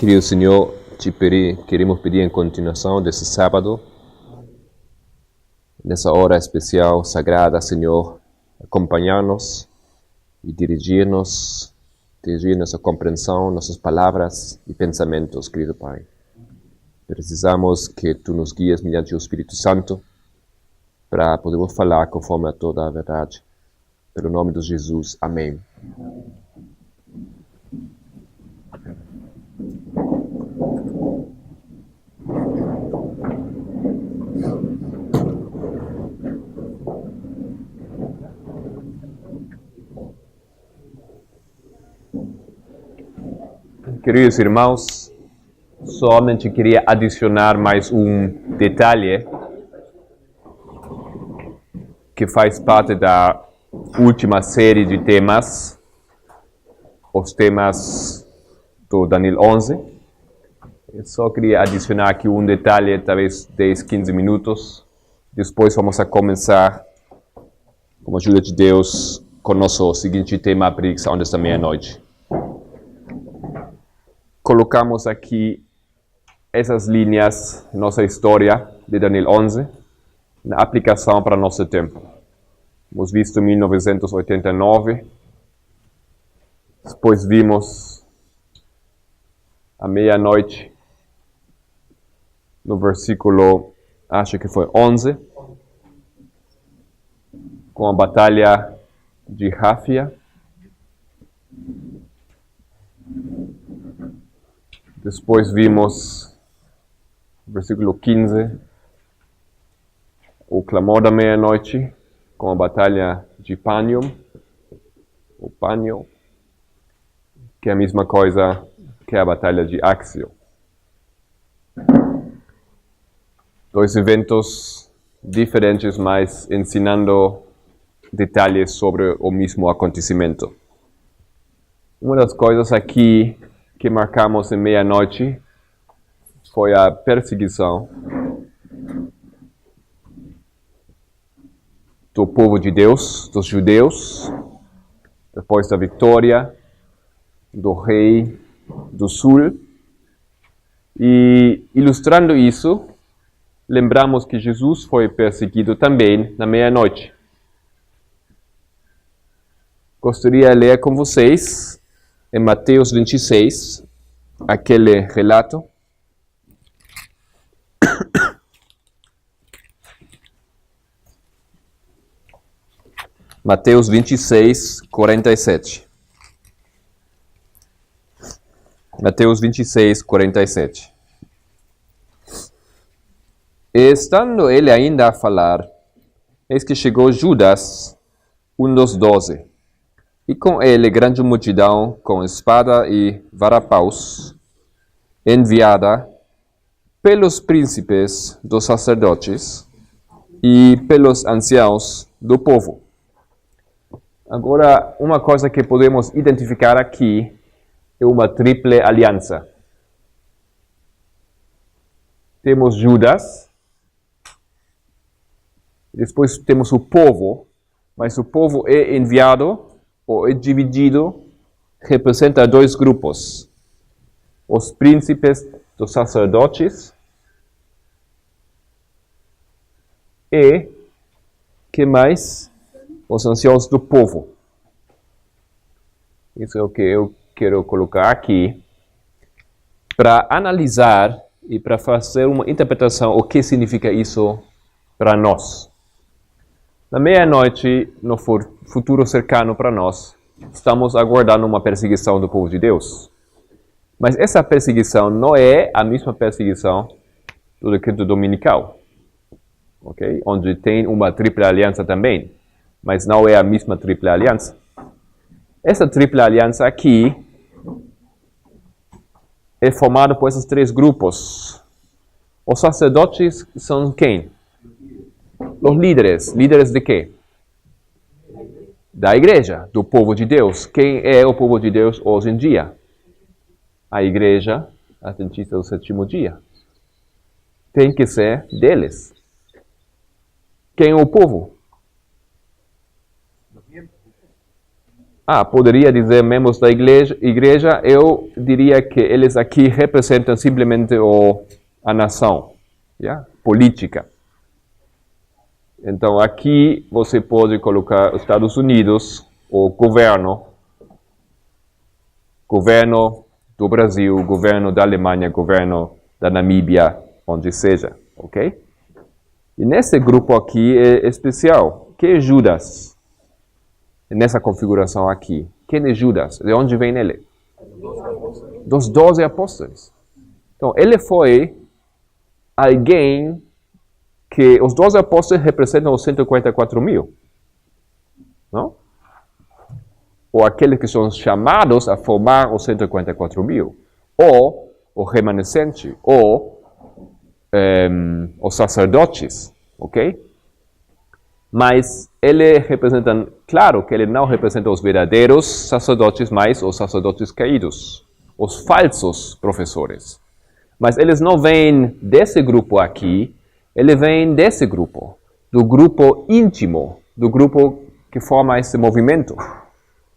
Querido Senhor, queremos pedir em continuação desse sábado, nessa hora especial, sagrada, Senhor, acompanhar-nos e dirigir nossa compreensão, nossas palavras e pensamentos, querido Pai. Precisamos que Tu nos guies mediante o Espírito Santo para podermos falar conforme a toda a verdade. Pelo nome de Jesus, amém. Queridos irmãos, somente queria adicionar mais um detalhe que faz parte da última série de temas, os temas do Daniel 11. Eu só queria adicionar aqui um detalhe, talvez 10, 15 minutos. Depois vamos a começar, com a ajuda de Deus, com o nosso seguinte tema, a predicação desta meia-noite. Colocamos aqui essas linhas, nossa história de Daniel 11, na aplicação para nosso tempo. Hemos visto 1989, depois vimos a meia-noite, no versículo, acho que foi 11, com a batalha de Ráfia. Depois vimos, versículo 15, o clamor da meia-noite, com a batalha de Panium, o Panio, que é a mesma coisa que a batalha de Axio. Dois eventos diferentes, mas ensinando detalhes sobre o mesmo acontecimento. Uma das coisas aqui que marcamos em meia-noite foi a perseguição do povo de Deus, dos judeus, depois da vitória do rei do sul. E ilustrando isso, lembramos que Jesus foi perseguido também na meia-noite. Gostaria de ler com vocês em Mateus 26, aquele relato. Mateus 26, 47. Mateus 26, 47. E estando ele ainda a falar, eis que chegou Judas, um dos 12, e com ele grande multidão com espada e varapaus, enviada pelos príncipes dos sacerdotes e pelos anciãos do povo. Agora, uma coisa que podemos identificar aqui é uma triple aliança. Temos Judas, depois temos o povo, mas o povo é enviado ou é dividido, representa dois grupos. Os príncipes dos sacerdotes e, que mais? Os anciãos do povo. Isso é o que eu quero colocar aqui para analisar e para fazer uma interpretação o que significa isso para nós. Na meia-noite, no futuro cercano para nós, estamos aguardando uma perseguição do povo de Deus. Mas essa perseguição não é a mesma perseguição do decreto dominical, okay? Onde tem uma tripla aliança também, mas não é a mesma tripla aliança. Essa tripla aliança aqui é formada por esses três grupos. Os sacerdotes são quem? Os líderes. Líderes de quê? Da igreja, do povo de Deus. Quem é o povo de Deus hoje em dia? A igreja adventista do sétimo dia. Tem que ser deles. Quem é o povo? poderia dizer membros da igreja, eu diria que eles aqui representam simplesmente a nação, política. Então aqui você pode colocar os Estados Unidos, o governo do Brasil, governo da Alemanha, governo da Namíbia, onde seja, ok? E nesse grupo aqui é especial. Quem é Judas? Nessa configuração aqui. Quem é Judas? De onde vem ele? Dos 12 apóstolos. Então, ele foi alguém que os 12 apóstolos representam os 144 mil. Não? Ou aqueles que são chamados a formar os 144 mil. Ou o remanescente. Ou os sacerdotes. Ok? Mas ele representa, claro que ele não representa os verdadeiros sacerdotes, mas os sacerdotes caídos, os falsos professores. Mas eles não vêm desse grupo aqui, ele vem desse grupo, do grupo íntimo, do grupo que forma esse movimento,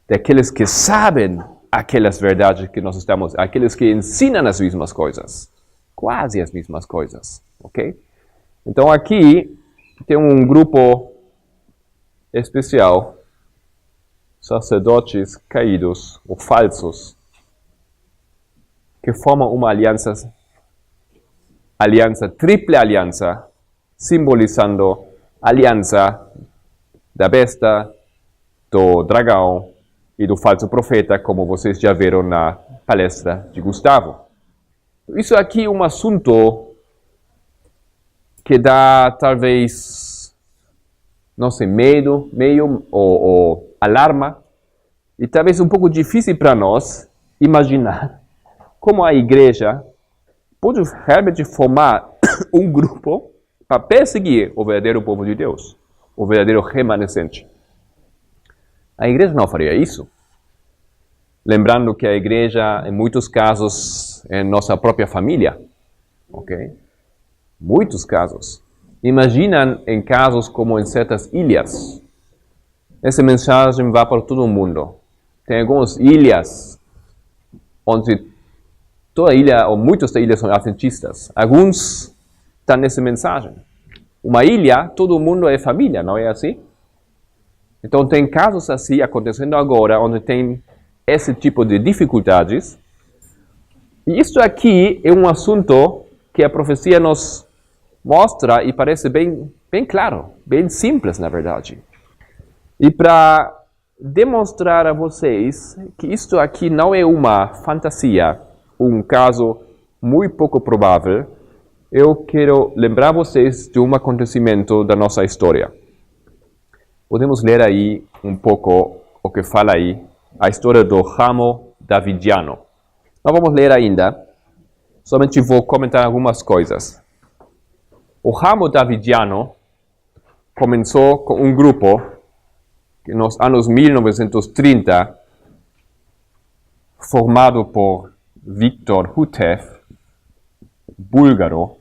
daqueles que sabem aquelas verdades que nós estamos, aqueles que ensinam as mesmas coisas, quase as mesmas coisas, ok? Então aqui tem um grupo especial, sacerdotes caídos ou falsos, que formam uma aliança, triple aliança, simbolizando a aliança da besta, do dragão e do falso profeta, como vocês já viram na palestra de Gustavo. Isso aqui é um assunto que dá talvez, não sei, medo ou alarma, e talvez um pouco difícil para nós imaginar como a igreja pode realmente formar um grupo para perseguir o verdadeiro povo de Deus, o verdadeiro remanescente. A igreja não faria isso. Lembrando que a igreja, em muitos casos, é nossa própria família. Ok? Muitos casos. Imaginem em casos como em certas ilhas. Essa mensagem vai para todo mundo. Tem algumas ilhas onde toda ilha, ou muitas das ilhas são adventistas. Alguns estão nessa mensagem. Uma ilha, todo mundo é família, não é assim? Então tem casos assim acontecendo agora, onde tem esse tipo de dificuldades. E isso aqui é um assunto que a profecia nos mostra e parece bem claro, bem simples, na verdade. E para demonstrar a vocês que isto aqui não é uma fantasia, um caso muito pouco provável, eu quero lembrar vocês de um acontecimento da nossa história. Podemos ler aí um pouco o que fala aí, a história do ramo davidiano. Não vamos ler ainda, somente vou comentar algumas coisas. O ramo davidiano começou com um grupo que nos anos 1930, formado por Viktor Hutev, búlgaro,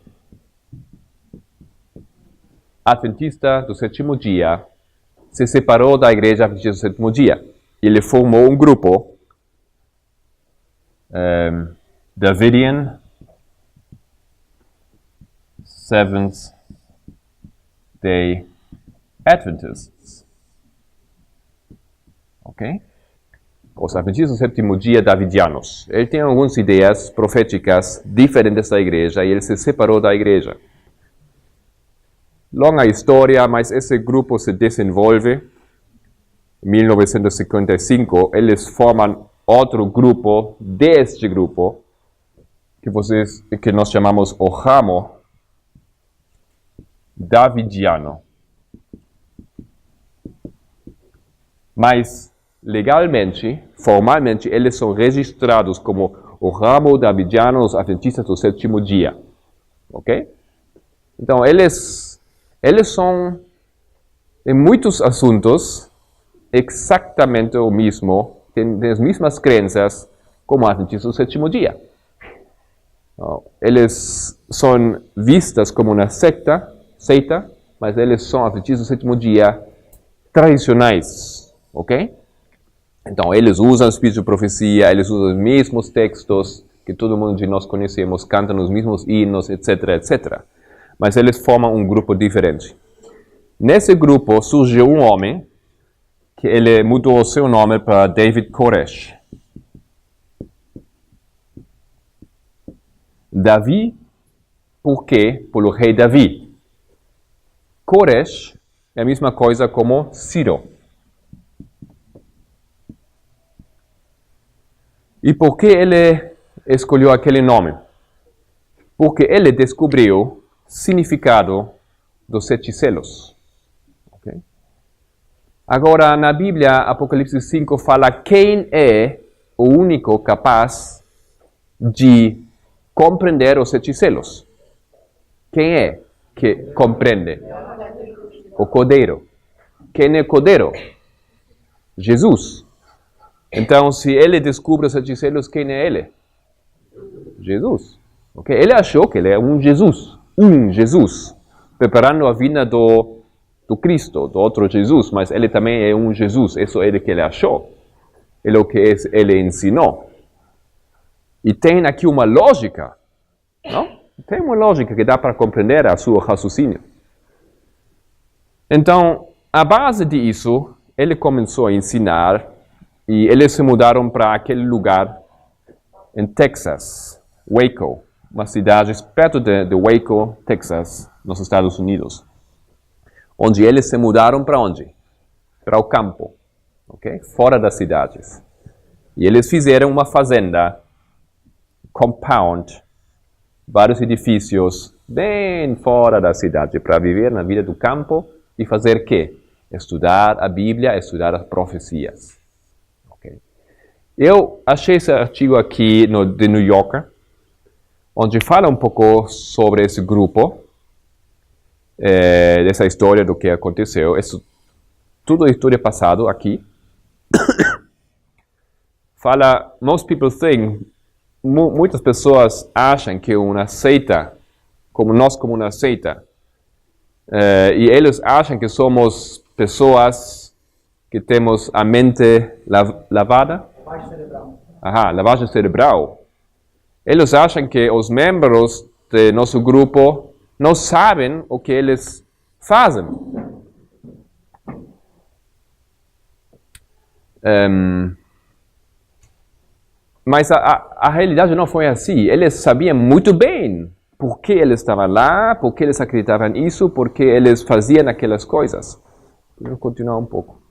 adventista do sétimo dia, se separou da igreja adventista do sétimo dia. Ele formou um grupo, Davidian Seventh-day Adventists. Ok? Os adventistas do sétimo dia davidianos. Ele tem algumas ideias proféticas diferentes da igreja e ele se separou da igreja. Longa história, mas esse grupo se desenvolve. Em 1955, eles formam outro grupo deste grupo, que nós chamamos o ramo davidiano. Mas, legalmente, formalmente, eles são registrados como o ramo davidiano dos adventistas do sétimo dia. Ok? Então, eles são, em muitos assuntos, exatamente o mesmo, têm as mesmas crenças como adventistas do sétimo dia. Eles são vistos como uma seita, mas eles são adventistas do sétimo dia tradicionais, ok? Então, eles usam o espírito de profecia, eles usam os mesmos textos que todo mundo de nós conhecemos, cantam os mesmos hinos, etc, etc. Mas eles formam um grupo diferente. Nesse grupo surgiu um homem que ele mudou o seu nome para David Koresh. Davi, por quê? Pelo rei Davi. Koresh é a mesma coisa como Ciro. E por que ele escolheu aquele nome? Porque ele descobriu o significado dos 7 selos. Okay? Agora, na Bíblia, Apocalipse 5 fala quem é o único capaz de compreender os 7 selos. Quem é que compreende? O Cordeiro. Quem é o Cordeiro? Jesus. Então, se ele descobre os 7 selos, quem é ele? Jesus. Okay? Ele achou que ele é um Jesus, preparando a vinda do Cristo, do outro Jesus, mas ele também é um Jesus, isso é o que ele achou, é o que ele ensinou. E tem aqui uma lógica, não? Tem uma lógica que dá para compreender a sua raciocínio. Então, à base disso, ele começou a ensinar e eles se mudaram para aquele lugar em Texas, Waco, uma cidade perto de Waco, Texas, nos Estados Unidos. Onde eles se mudaram para onde? Para o campo, okay? Fora das cidades. E eles fizeram uma fazenda, compound, vários edifícios bem fora da cidade, para viver na vida do campo e fazer o quê? Estudar a Bíblia, estudar as profecias. Eu achei esse artigo aqui de New Yorker, onde fala um pouco sobre esse grupo, dessa história do que aconteceu. Isso, tudo é história passada aqui. Fala, most people think, muitas pessoas acham que uma seita, como uma seita, e eles acham que somos pessoas que temos a mente lavada. Lavagem cerebral. Lavagem cerebral. Eles acham que os membros de nosso grupo não sabem o que eles fazem. Mas a realidade não foi assim. Eles sabiam muito bem por que eles estavam lá, por que eles acreditavam nisso, por que eles faziam aquelas coisas. Vou continuar um pouco.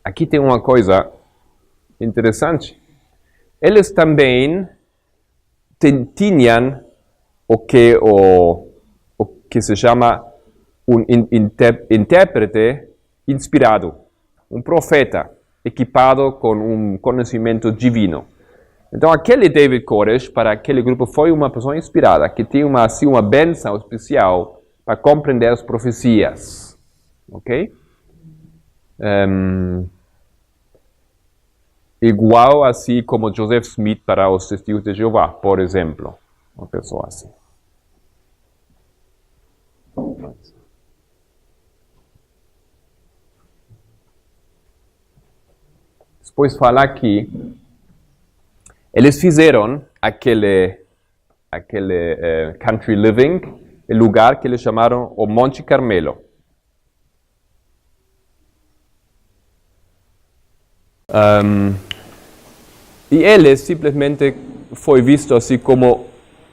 Aqui tem uma coisa interessante. Eles também tinham o que se chama um intérprete inspirado, um profeta equipado com um conhecimento divino. Então, aquele David Koresh, para aquele grupo, foi uma pessoa inspirada, que tinha uma bênção especial para compreender as profecias. Ok? Igual assim como Joseph Smith para os Testigos de Jeová, por exemplo. Uma pessoa assim. Depois falar que eles fizeram aquele country living, o lugar que eles chamaram o Monte Carmelo. E ele simplesmente foi visto assim como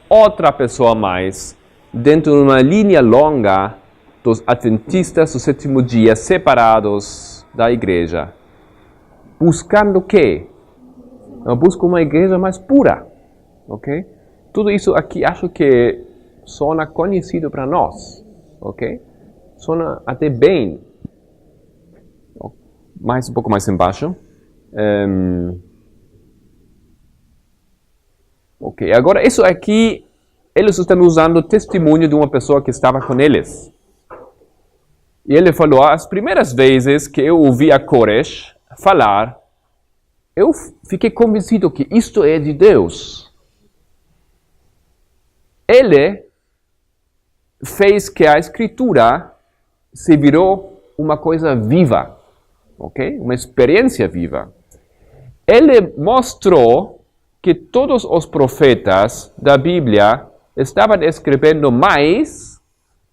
outra pessoa mais dentro de uma linha longa dos adventistas do sétimo dia separados da igreja. Buscando o quê? Busca uma igreja mais pura. Ok? Tudo isso aqui acho que sona conhecido para nós. Ok? Sona até bem. Um pouco mais embaixo. Ok, agora isso aqui, eles estão usando o testemunho de uma pessoa que estava com eles. E ele falou, as primeiras vezes que eu ouvi a Koresh falar, eu fiquei convencido que isto é de Deus. Ele fez que a Escritura se virou uma coisa viva, ok? Uma experiência viva. Ele mostrou que todos os profetas da Bíblia estavam escrevendo mais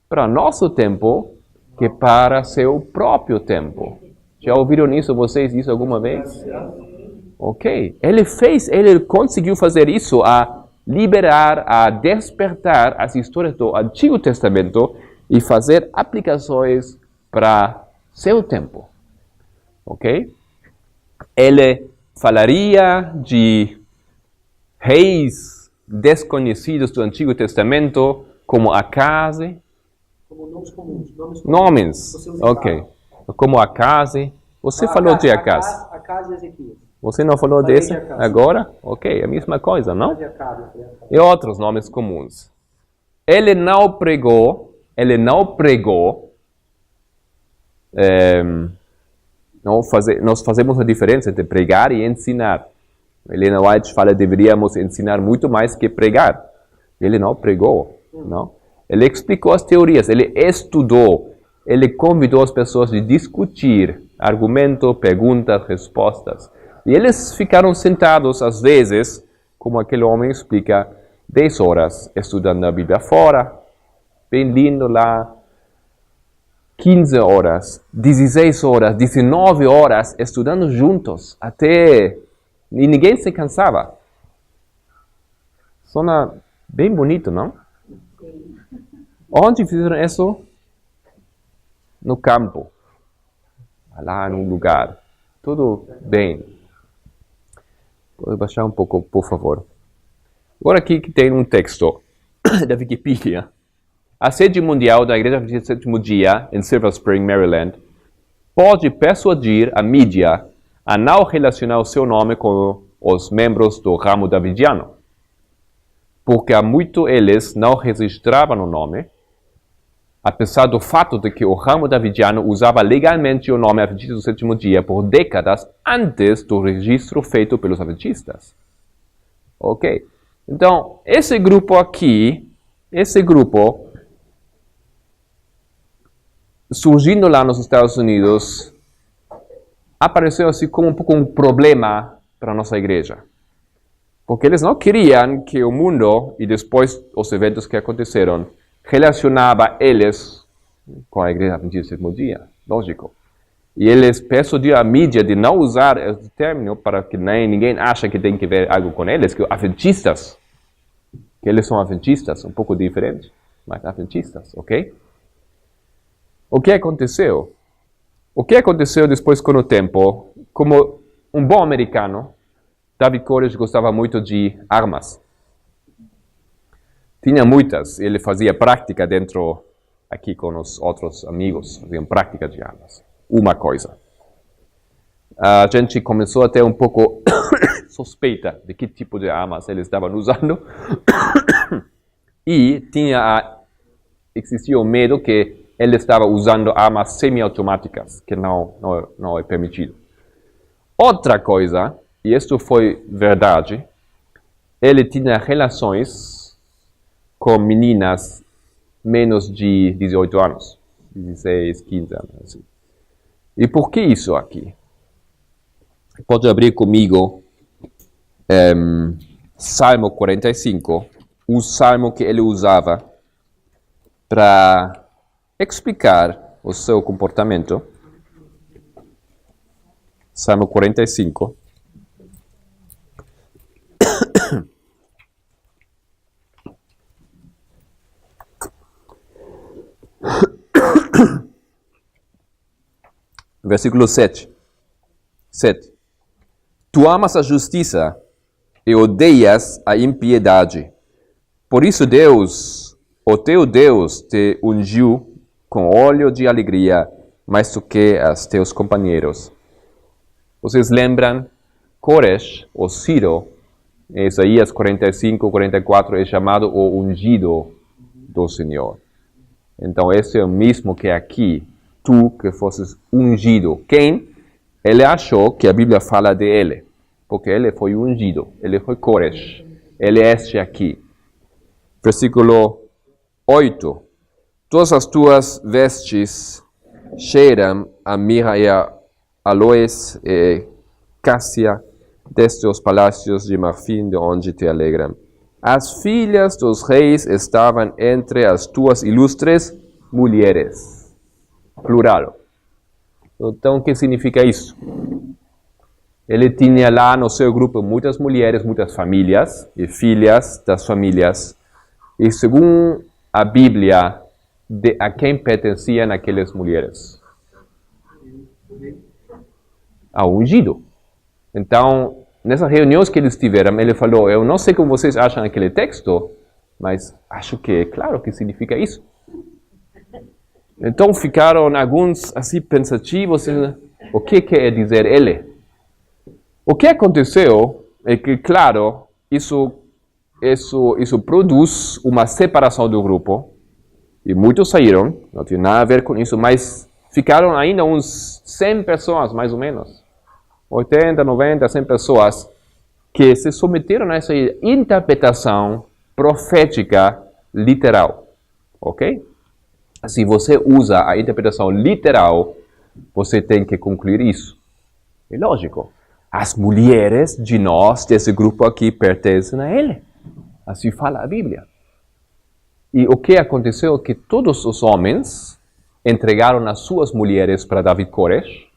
para nosso tempo que para seu próprio tempo. Já ouviram isso isso alguma vez? Ok. Ele conseguiu fazer isso, a liberar, a despertar as histórias do Antigo Testamento e fazer aplicações para seu tempo. Ok? Ele falaria de reis desconhecidos do Antigo Testamento, como Acaze. Como nomes comuns. Nomes, ok. Como Acaze. Você falou de Acaze. Acaze e Ezequias. Você não falou desse agora? Ok, a mesma coisa, não? E outros nomes comuns. Ele não pregou. Nós fazemos a diferença entre pregar e ensinar. Helena White fala que deveríamos ensinar muito mais que pregar. Ele não pregou, não? Ele explicou as teorias, ele estudou, ele convidou as pessoas a discutir argumento, perguntas, respostas. E eles ficaram sentados, às vezes, como aquele homem explica, 10 horas estudando a Bíblia fora, bem lindo lá, 15 horas, 16 horas, 19 horas estudando juntos, até... E ninguém se cansava. Sona bem bonito, não? Onde fizeram isso? No campo. Lá num lugar. Tudo bem. Pode baixar um pouco, por favor. Agora aqui que tem um texto da Wikipedia. A sede mundial da Igreja Adventista do Sétimo Dia, em Silver Spring, Maryland, pode persuadir a mídia a não relacionar o seu nome com os membros do ramo davidiano, porque há muito eles não registravam o nome, apesar do fato de que o ramo davidiano usava legalmente o nome Adventista do Sétimo Dia por décadas antes do registro feito pelos adventistas. Ok? Então, esse grupo surgindo lá nos Estados Unidos, apareceu assim como um pouco um problema para a nossa igreja. Porque eles não queriam que o mundo, e depois os eventos que aconteceram, relacionava eles com a igreja Adventista do Sétimo Dia. Lógico. E eles persuadiram a mídia de não usar esse término para que ninguém ache que tem que ver algo com eles, que adventistas, que eles são adventistas, um pouco diferentes, mas adventistas, ok? O que aconteceu? O que aconteceu depois com o tempo? Como um bom americano, David Koresh gostava muito de armas. Tinha muitas, ele fazia prática dentro, aqui com os outros amigos, faziam prática de armas. Uma coisa. A gente começou a ter um pouco suspeita de que tipo de armas eles estavam usando. E existia o medo que ele estava usando armas semiautomáticas, que não é permitido. Outra coisa, e isto foi verdade, ele tinha relações com meninas menos de 18 anos, 16, 15 anos. Assim. E por que isso aqui? Pode abrir comigo Salmo 45, um salmo que ele usava para explicar o seu comportamento. Salmo 45. Versículo 7. Tu amas a justiça e odeias a impiedade. Por isso Deus, o teu Deus, te ungiu com óleo de alegria, mais do que os teus companheiros. Vocês lembram? Koresh, ou Ciro, em Isaías 45, 44, é chamado o ungido do Senhor. Então, esse é o mesmo que aqui, tu que fosses ungido. Quem? Ele achou que a Bíblia fala de ele, porque ele foi ungido, ele foi Koresh, ele é este aqui. Versículo 8. Todas as tuas vestes cheiram a mirra e a aloes e cássia destes palácios de marfim de onde te alegram. As filhas dos reis estavam entre as tuas ilustres mulheres. Plural. Então, o que significa isso? Ele tinha lá no seu grupo muitas mulheres, muitas famílias e filhas das famílias. E segundo a Bíblia, a quem pertenciam aquelas mulheres? Ao ungido. Então, nessas reuniões que eles tiveram, ele falou, eu não sei como vocês acham aquele texto, mas acho que é claro o que significa isso. Então ficaram alguns assim pensativos, o que quer dizer ele? O que aconteceu é que, claro, isso produz uma separação do grupo, e muitos saíram, não tem nada a ver com isso, mas ficaram ainda uns 100 pessoas, mais ou menos. 80, 90, 100 pessoas que se submeteram a essa interpretação profética literal. Ok? Se você usa a interpretação literal, você tem que concluir isso. É lógico. As mulheres de nós, desse grupo aqui, pertencem a ele. Assim fala a Bíblia. E o que aconteceu é que todos os homens entregaram as suas mulheres para David Koresh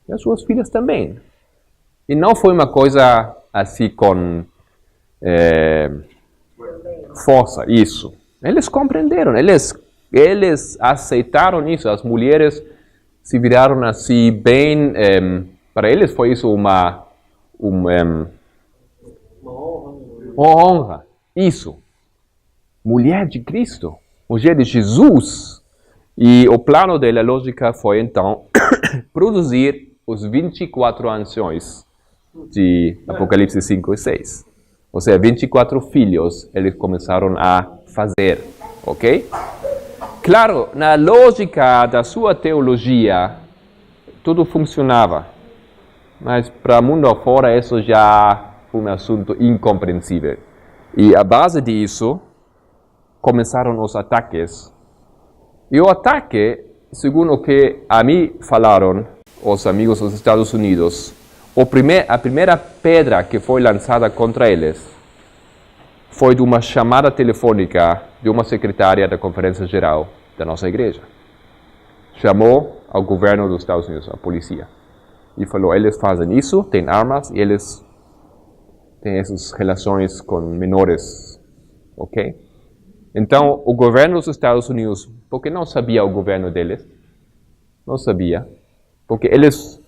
e as suas filhas também. E não foi uma coisa assim com força, isso. Eles compreenderam, eles aceitaram isso. As mulheres se viraram assim bem... para eles foi isso uma honra. Isso. Mulher de Cristo. Mulher de Jesus. E o plano dela, a lógica, foi então produzir os 24 anciões de Apocalipse 5 e 6. Ou seja, 24 filhos eles começaram a fazer. Ok? Claro, na lógica da sua teologia, tudo funcionava. Mas para o mundo afora, isso já foi um assunto incompreensível. E a base disso, começaram os ataques. E o ataque, segundo o que a mim falaram os amigos dos Estados Unidos, a primeira pedra que foi lançada contra eles foi de uma chamada telefônica de uma secretária da Conferência Geral da nossa igreja. Chamou ao governo dos Estados Unidos, a polícia, e falou, eles fazem isso, têm armas, e eles têm essas relações com menores, ok? Então, o governo dos Estados Unidos, porque não sabia o governo deles, não sabia, porque eles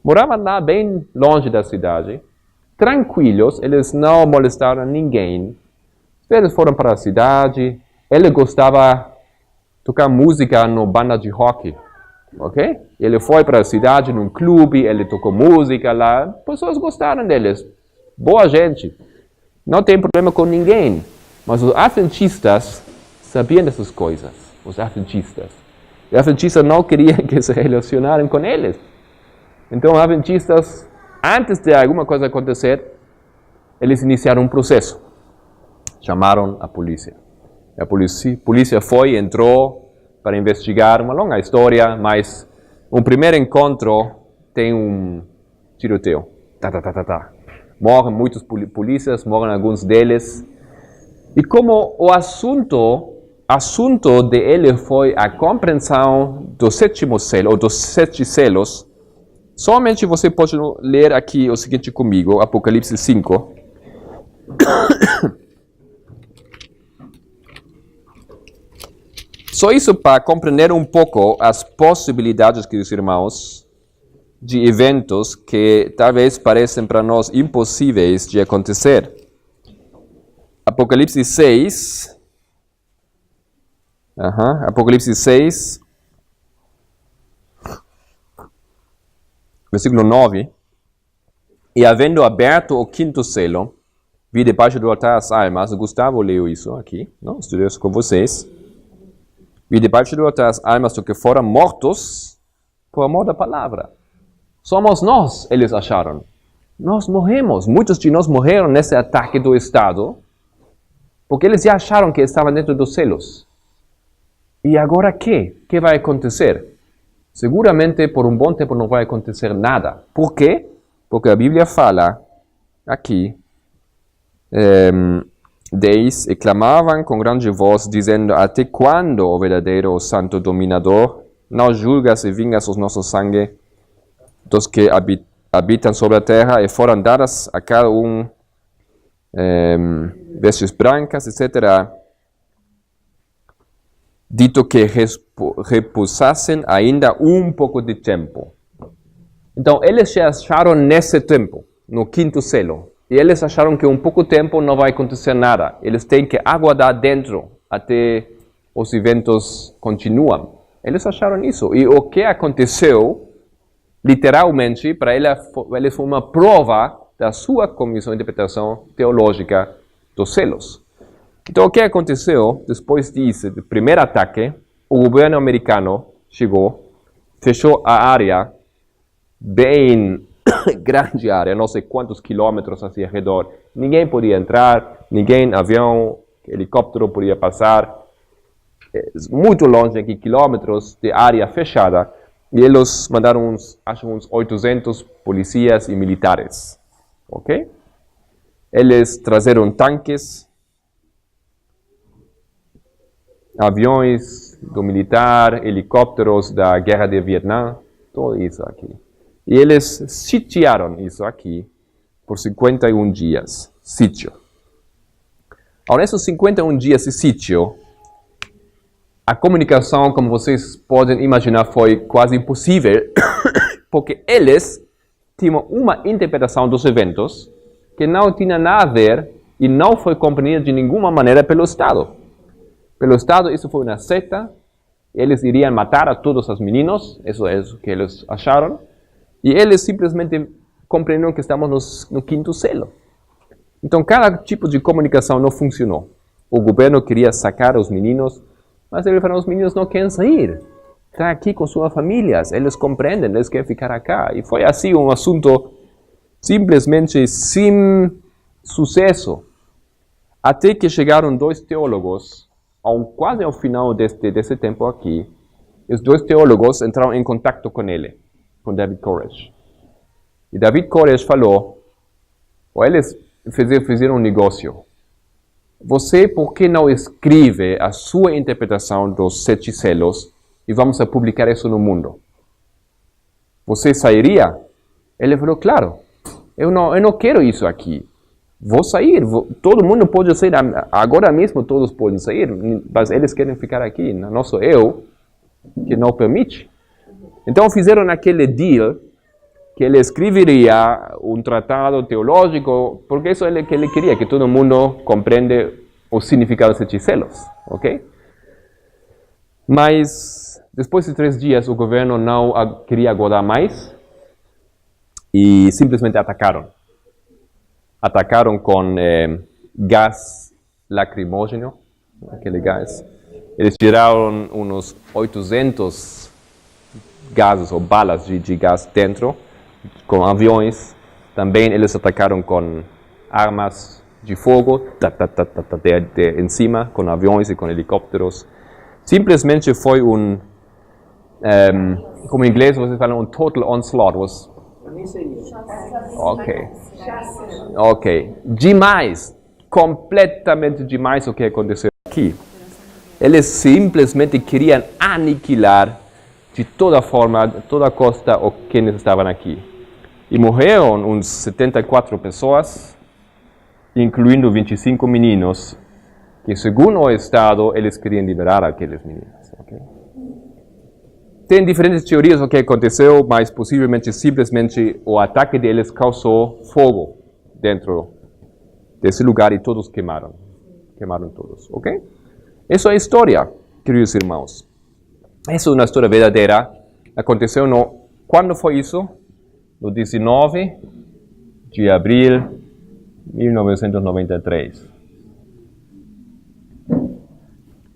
moravam lá bem longe da cidade, tranquilos, eles não molestaram ninguém. Eles foram para a cidade, ele gostava de tocar música no banda de rock, ok? Ele foi para a cidade, num clube, ele tocou música lá, pessoas gostaram deles, boa gente, não tem problema com ninguém. Mas os adventistas sabiam dessas coisas, os adventistas. Os adventistas não queriam que se relacionassem com eles. Então, os adventistas, antes de alguma coisa acontecer, eles iniciaram um processo. Chamaram a polícia. A polícia foi, entrou para investigar, uma longa história, mas um primeiro encontro tem um tiroteio. Morrem muitos polícias, morrem alguns deles. E como o assunto de ele foi a compreensão do sétimo selo, ou dos 7 selos, somente você pode ler aqui o seguinte comigo, Apocalipse 5. Só isso para compreender um pouco as possibilidades, queridos irmãos, de eventos que talvez parecem para nós impossíveis de acontecer. Apocalipse 6. Apocalipse 6. Versículo 9. E havendo aberto o 5º selo, vi debaixo do altar as almas. Gustavo leu isso aqui, não? Estudei isso com vocês. Vi debaixo do altar as almas do que foram mortos por amor da palavra. Somos nós, eles acharam. Nós morremos. Muitos de nós morreram nesse ataque do Estado, porque eles já acharam que estavam dentro dos selos. E agora o que? O que vai acontecer? seguramente por um bom tempo não vai acontecer nada. Por quê? Porque a Bíblia fala aqui, deis e clamavam com grande voz, dizendo, até quando, ó verdadeiro santo dominador, não julgas e vingas o nosso sangue dos que habitam sobre a terra e foram dadas a cada vestes brancas, etc., dito que repousassem ainda pouco de tempo. Então, eles já acharam nesse tempo, no quinto selo, e eles acharam que pouco tempo não vai acontecer nada. Eles têm que aguardar dentro até os eventos continuam. Eles acharam isso. E o que aconteceu, literalmente, para eles foi uma prova da sua comissão de interpretação teológica dos selos. Então, o que aconteceu depois desse primeiro ataque? O governo americano chegou, fechou a área, bem grande área, não sei quantos quilômetros assim ao redor. Ninguém podia entrar, ninguém, avião, helicóptero podia passar. Muito longe aqui, quilômetros de área fechada. E eles mandaram acho uns 800 policiais e militares. Ok? Eles trazeram tanques, aviões do militar, helicópteros da guerra de Vietnã, tudo isso aqui. E eles sitiaram isso aqui por 51 dias, sítio. Agora, nesses 51 dias de sítio, a comunicação, como vocês podem imaginar, foi quase impossível, porque eles tinham uma interpretação dos eventos que não tinha nada a ver e não foi compreendida de nenhuma maneira pelo Estado. Pelo Estado, isso foi uma seita, eles iriam matar a todos os meninos, isso é o que eles acharam, e eles simplesmente compreenderam que estamos no quinto selo. Então, cada tipo de comunicação não funcionou. O governo queria sacar os meninos, mas eles falaram, os meninos não querem sair. Estão aqui com suas famílias, eles compreendem, eles querem ficar aqui. E foi assim um assunto simplesmente sem sucesso. Até que chegaram dois teólogos, quase ao final desse tempo aqui, os dois teólogos entraram em contato com ele, com David Koresh. E David Koresh falou, eles fizeram um negócio. Você, por que não escreve a sua interpretação dos 7 selos e vamos a publicar isso no mundo? Você sairia? Ele falou, claro, eu não quero isso aqui. Vou sair, todo mundo pode sair, agora mesmo todos podem sair, mas eles querem ficar aqui, não sou eu que não permite. Então fizeram aquele deal que ele escreveria um tratado teológico, porque isso é o que ele queria, que todo mundo compreende o significado de 7 selos, ok? Mas depois de 3 dias o governo não queria aguardar mais e simplesmente atacaram. Atacaram com gás lacrimógeno, aquele gás. Eles tiraram uns 800 gases ou balas de gás dentro, com aviões. Também eles atacaram com armas de fogo de em cima, com aviões e com helicópteros. Simplesmente foi como em inglês vocês falam, total onslaught. Ok. Demais. Completamente demais o que aconteceu aqui. Eles simplesmente queriam aniquilar de toda forma, toda a costa, quienes estavam aqui. E morreram uns 74 pessoas, incluindo 25 meninos, que segundo o Estado, eles queriam liberar aqueles meninos. Okay? Tem diferentes teorias do que aconteceu, mas possivelmente, simplesmente, o ataque deles causou fogo dentro desse lugar e todos queimaram. Queimaram todos, ok? Essa é a história, queridos irmãos. Essa é uma história verdadeira. Aconteceu quando foi isso? No 19 de abril de 1993.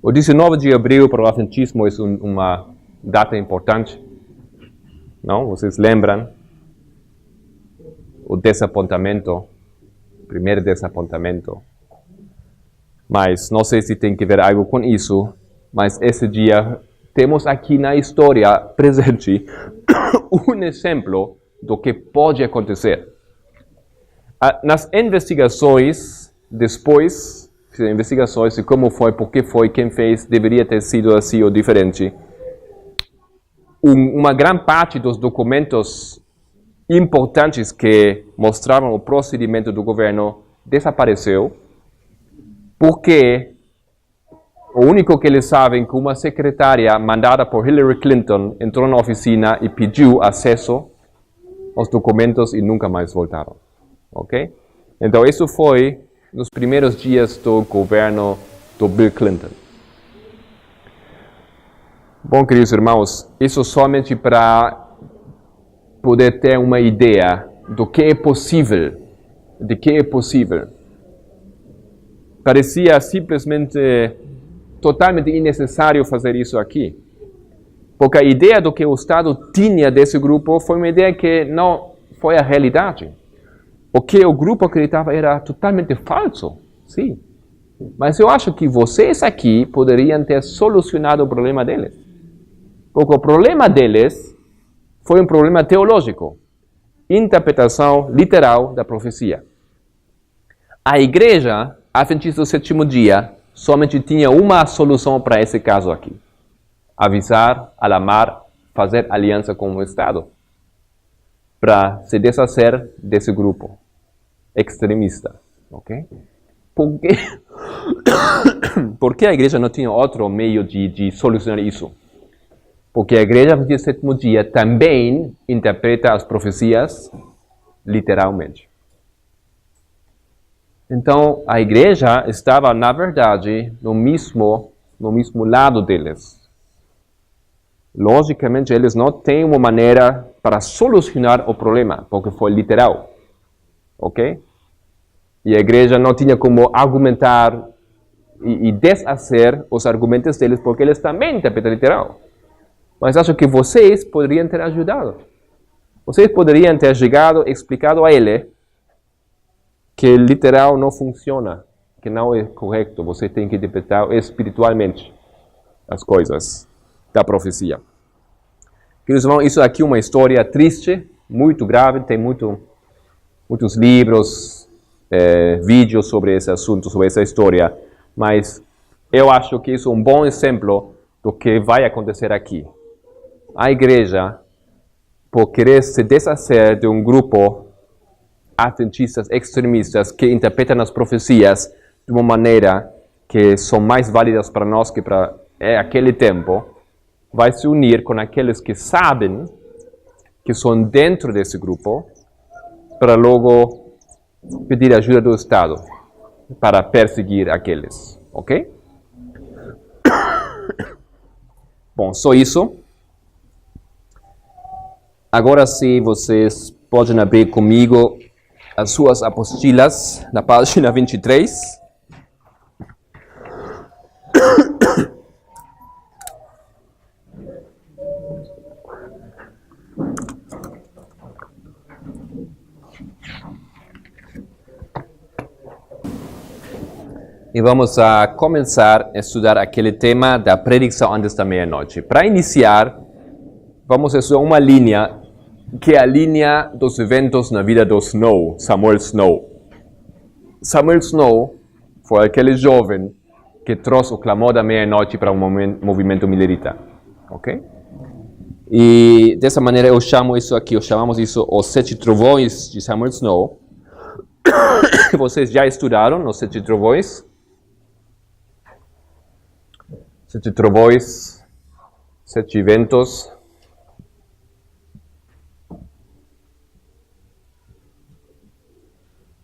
O 19 de abril para o adventismo é uma data importante. Não? Vocês lembram? O desapontamento, o primeiro desapontamento. Mas não sei se tem que ver algo com isso, mas esse dia temos aqui na história presente um exemplo do que pode acontecer. Nas investigações, depois, investigações de como foi, por que foi, quem fez, deveria ter sido assim ou diferente, uma grande parte dos documentos importantes que mostravam o procedimento do governo desapareceu, porque o único que eles sabem é que uma secretária mandada por Hillary Clinton entrou na oficina e pediu acesso aos documentos e nunca mais voltaram. Ok? Então, isso foi nos primeiros dias do governo do Bill Clinton. Bom, queridos irmãos, isso somente para poder ter uma ideia do que é possível, de que é possível. Parecia simplesmente totalmente innecessário fazer isso aqui. Porque a ideia do que o Estado tinha desse grupo foi uma ideia que não foi a realidade. O que o grupo acreditava era totalmente falso, sim. Mas eu acho que vocês aqui poderiam ter solucionado o problema deles. Porque o problema deles foi um problema teológico. Interpretação literal da profecia. A igreja adventista do sétimo dia somente tinha uma solução para esse caso aqui. Avisar, alarmar, fazer aliança com o Estado. Para se desfazer desse grupo extremista. Ok? Por que a igreja não tinha outro meio de solucionar isso? Porque a igreja do sétimo dia também interpreta as profecias literalmente. Então, a igreja estava, na verdade, no mesmo lado deles. Logicamente, eles não têm uma maneira para solucionar o problema, porque foi literal. Ok? E a igreja não tinha como argumentar e desfazer os argumentos deles, porque eles também interpretam literal. Mas acho que vocês poderiam ter ajudado. Vocês poderiam ter chegado e explicado a ele que literal não funciona, que não é correto. Você tem que interpretar espiritualmente as coisas da profecia. Queridos irmãos, isso aqui é uma história triste, muito grave, tem muitos livros, vídeos sobre esse assunto, sobre essa história, mas eu acho que isso é um bom exemplo do que vai acontecer aqui. A igreja, por querer se desfazer de um grupo adventistas extremistas que interpretam as profecias de uma maneira que são mais válidas para nós que para aquele tempo, vai se unir com aqueles que sabem que são dentro desse grupo para logo pedir ajuda do Estado para perseguir aqueles, ok? Bom, só isso. Agora sim, vocês podem abrir comigo as suas apostilas na página 23. E vamos a começar a estudar aquele tema da predição antes da meia-noite. Para iniciar, vamos a estudar uma linha que é a linha dos eventos na vida do Snow, Samuel Snow. Samuel Snow foi aquele jovem que trouxe o clamor da meia-noite para um movimento milerita. Ok? E dessa maneira chamamos isso os 7 trovões de Samuel Snow. Vocês já estudaram os 7 trovões? 7 trovões, 7 eventos.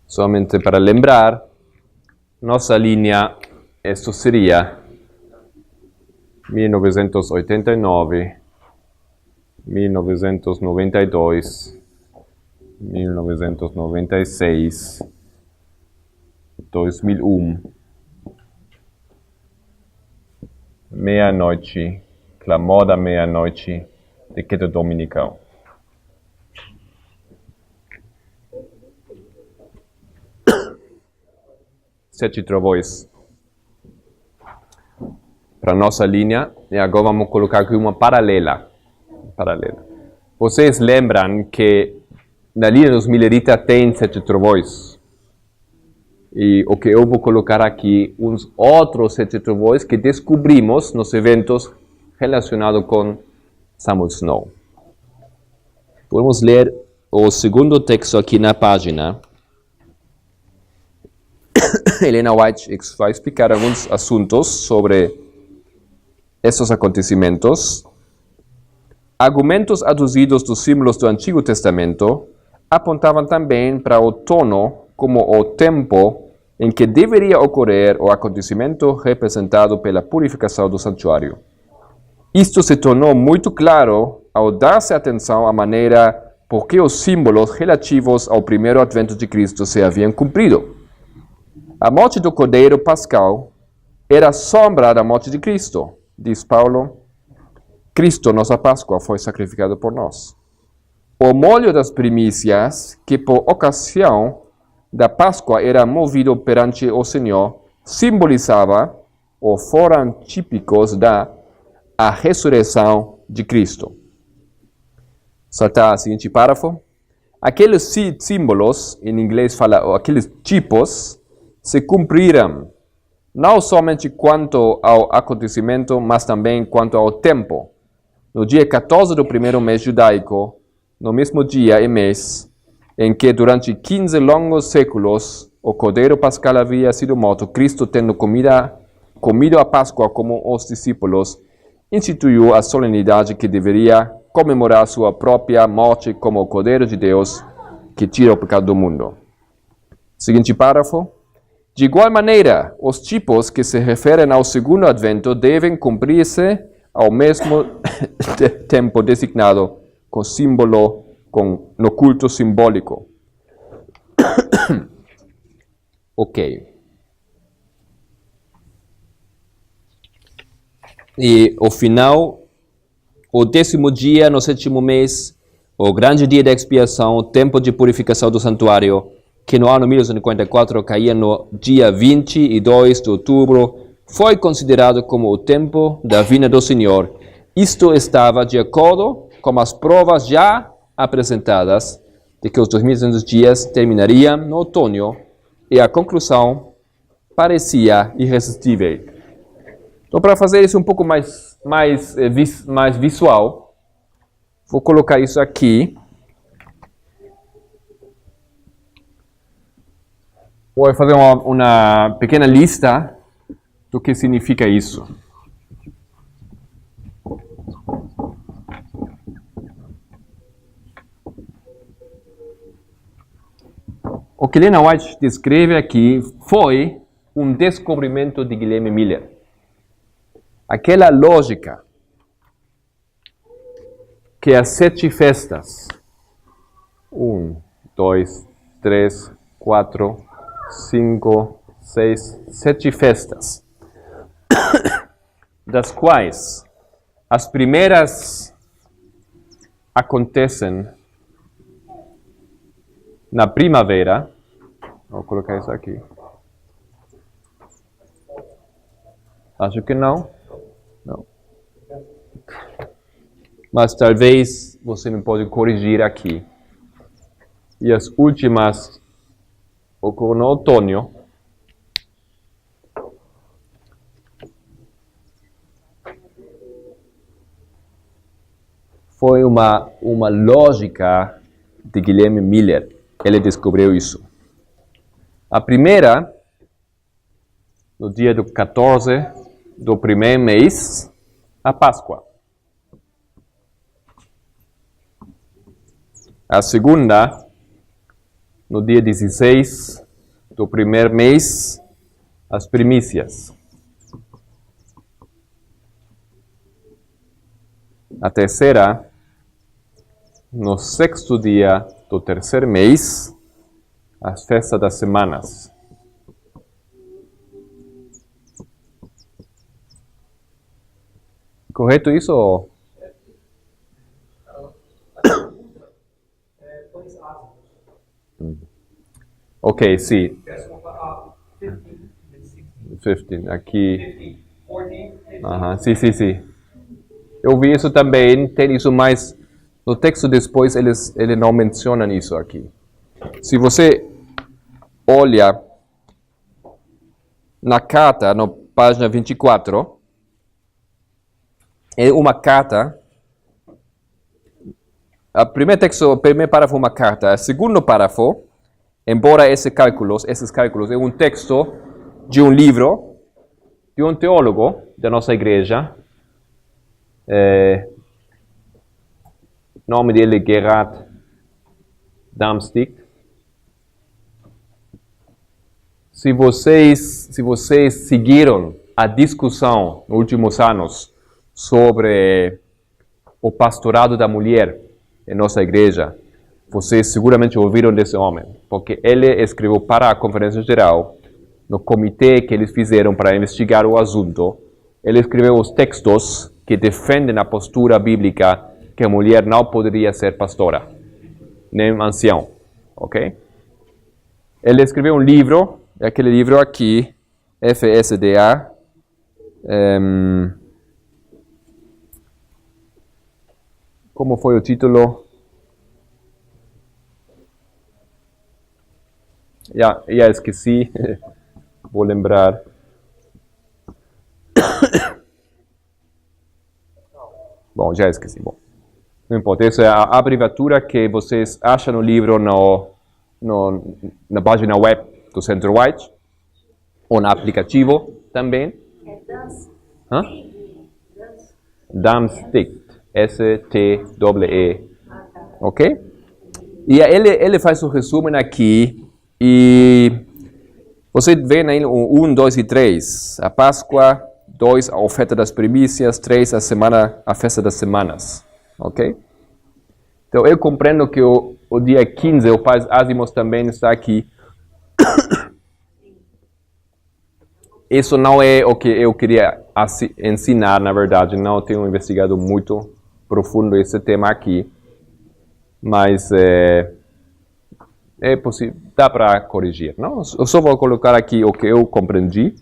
Somente para lembrar, nossa linha, isso seria 1989, 1992, 1996, 2001, meia-noite, clamor da meia-noite, decreto dominical. Sete trovões. para nossa linha, e agora vamos colocar aqui uma paralela. Vocês lembram que na linha dos mileritas tem 7 trovões? E o que eu vou colocar aqui, uns outros 7 trovões que descobrimos nos eventos relacionados com Samuel Snow. Vamos ler o segundo texto aqui na página. Helena White vai explicar alguns assuntos sobre esses acontecimentos. Argumentos aduzidos dos símbolos do Antigo Testamento apontavam também para o tono como o tempo em que deveria ocorrer o acontecimento representado pela purificação do santuário. Isto se tornou muito claro ao dar-se atenção à maneira por que os símbolos relativos ao primeiro advento de Cristo se haviam cumprido. A morte do Cordeiro Pascal era a sombra da morte de Cristo, diz Paulo. Cristo, nossa Páscoa, foi sacrificado por nós. O molho das primícias, que por ocasião da Páscoa era movido perante o Senhor, simbolizava, ou foram típicos a ressurreição de Cristo. Saltar o seguinte parágrafo. Aqueles símbolos, em inglês fala, aqueles tipos, se cumpriram, não somente quanto ao acontecimento, mas também quanto ao tempo. No dia 14 do primeiro mês judaico, no mesmo dia e mês, em que durante 15 longos séculos o Cordeiro Pascal havia sido morto, Cristo, tendo comido a Páscoa como os discípulos, instituiu a solenidade que deveria comemorar sua própria morte como o Cordeiro de Deus que tira o pecado do mundo. Seguinte parágrafo. De igual maneira, os tipos que se referem ao segundo advento devem cumprir-se ao mesmo tempo designado com símbolo, no culto simbólico. Ok. E o final, o 10º dia no 7º mês, o grande dia da expiação, o tempo de purificação do santuário, que no ano 1954 caía no dia 22 de outubro, foi considerado como o tempo da vinda do Senhor. Isto estava de acordo com as provas já apresentadas de que os 2.200 dias terminariam no outono, e a conclusão parecia irresistível. Então, para fazer isso um pouco mais visual, vou colocar isso aqui. Vou fazer uma pequena lista do que significa isso. O que Helena White descreve aqui foi um descobrimento de Guilherme Miller. Aquela lógica que as 7 festas, 1, 2, 3, 4, 5, 6, 7 festas, das quais as primeiras acontecem na primavera. Vou colocar isso aqui. Acho que não. Não. Mas talvez você me pode corrigir aqui. E as últimas ocorrem no outono. Foi uma lógica de Guilherme Miller. Ele descobriu isso. A primeira, no dia do 14 do primeiro mês, a Páscoa. A segunda, no dia 16 do primeiro mês, as primícias. A terceira, no 6º dia do terceiro mês, as festas das semanas. Correto isso? Ok, sim. 15, aqui. 14, 15. Aham, sim. Eu vi isso também, tem isso, mas no texto depois eles não mencionam isso aqui. Se você olha na carta, na página 24, é uma carta. O primeiro parágrafo é uma carta. O segundo parágrafo, embora esses cálculos é um texto de um livro de um teólogo da nossa igreja. O nome dele é Gerhard Darmstadt. Se vocês seguiram a discussão nos últimos anos sobre o pastorado da mulher em nossa igreja, vocês seguramente ouviram desse homem, porque ele escreveu para a Conferência Geral, no comitê que eles fizeram para investigar o assunto, ele escreveu os textos que defendem a postura bíblica que a mulher não poderia ser pastora, nem ancião, ok? Ele escreveu um livro, aquele livro aqui, FSDA, como foi o título? Já esqueci, vou lembrar. Bom, já esqueci. Bom, não importa, essa é a abreviatura que vocês acham no livro na página web do Centro White, ou no aplicativo também. É dança. Hã? Darmstadt, S-T-E-E, ok? E ele faz o resumo aqui, e você vê aí 1, 2 e 3, a Páscoa, 2, a oferta das primícias, 3, a festa das semanas, ok? Então eu compreendo que o dia 15, o Pai Ázimos também está aqui. Isso não é o que eu queria ensinar, na verdade, não tenho investigado muito profundo esse tema aqui, mas é possível, dá para corrigir, não? Eu só vou colocar aqui o que eu compreendi.